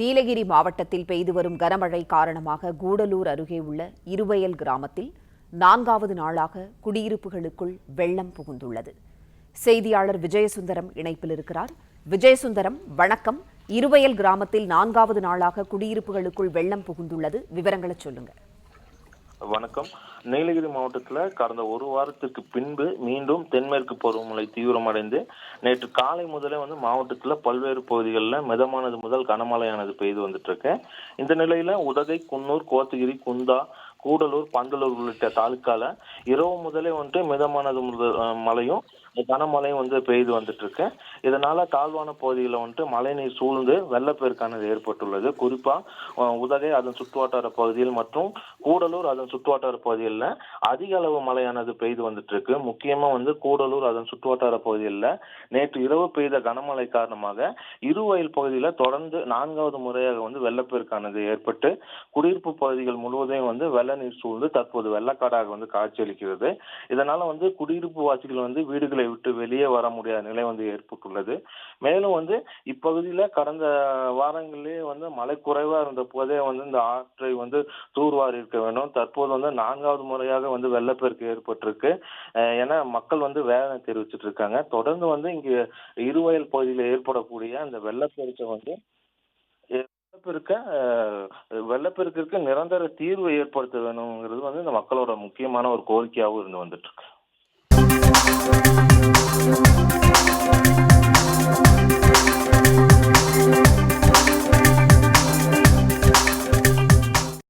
நீலகிரி மாவட்டத்தில் பெய்து வரும் கனமழை காரணமாக கூடலூர் அருகே உள்ள இருவயல் கிராமத்தில் 4வது நாளாக குடியிருப்புகளுக்குள் வெள்ளம் புகுந்துள்ளது. செய்தியாளர் விஜயசுந்தரம் இணைப்பில் இருக்கிறார். விஜயசுந்தரம், வணக்கம். இருவயல் கிராமத்தில் 4வது நாளாக குடியிருப்புகளுக்குள் வெள்ளம் புகுந்துள்ளது, விவரங்களை சொல்லுங்க. வணக்கம். நீலகிரி மாவட்டத்தில் கடந்த ஒரு வாரத்திற்கு பின்பு மீண்டும் தென்மேற்கு பருவமழை தீவிரமடைந்து நேற்று காலை முதலே மாவட்டத்தில் பல்வேறு பகுதிகளில் மிதமானது முதல் கனமழையானது பெய்து வந்துட்டு இருக்கு. இந்த நிலையில உதகை, குன்னூர், கோத்தகிரி, குந்தா, கூடலூர், பந்தலூர் உள்ளிட்ட தாலுக்கால இரவு முதலே மிதமானது மழையும் கனமழையும் பெய்து வந்துட்டு இருக்கு. இதனால தாழ்வான பகுதிகளில் மழைநீர் சூழ்ந்து வெள்ளப்பெருக்கானது ஏற்பட்டுள்ளது. குறிப்பா உதகை அதன் சுற்றுவட்டார பகுதியில் மற்றும் கூடலூர் அதன் சுற்றுவட்டார பகுதிகளில் அதிக அளவு மழையானது பெய்து வந்துட்டு இருக்கு. முக்கியமா கூடலூர் அதன் சுற்றுவட்டார பகுதிகளில் நேற்று இரவு பெய்த கனமழை காரணமாக இருவயல் பகுதியில் தொடர்ந்து 4வது முறையாக வெள்ளப்பெருக்கானது ஏற்பட்டு குடியிருப்பு பகுதிகள் முழுவதும் வெள்ள நீர் சூழ்ந்து தற்போது வெள்ளக்காடாக காட்சியளிக்கிறது. இதனால குடியிருப்பு வாசிகள் வீடுகளை விட்டு வெளியே வர முடியாத நிலை ஏற்பட்டுள்ளது. மேலும் இப்பகுதியில கடந்த வாரங்களிலே மழை குறைவா இருந்த போதே இந்த ஆற்றை தூர்வாரி இருக்க வேண்டும். தற்போது 4வது முறையாக வெள்ளப்பெருக்கு ஏற்பட்டிருக்கு என மக்கள் வேதனை தெரிவிச்சிட்டு இருக்காங்க. தொடர்ந்து இங்க இருவயல் பகுதியில் ஏற்படக்கூடிய அந்த வெள்ளப்பெருக்க வெள்ளப்பெருக்கிற்கு நிரந்தர தீர்வு ஏற்படுத்த வேணுங்கிறது இந்த மக்களோட முக்கியமான ஒரு கோரிக்கையாகவும் இருந்து வந்துட்டு இருக்கு.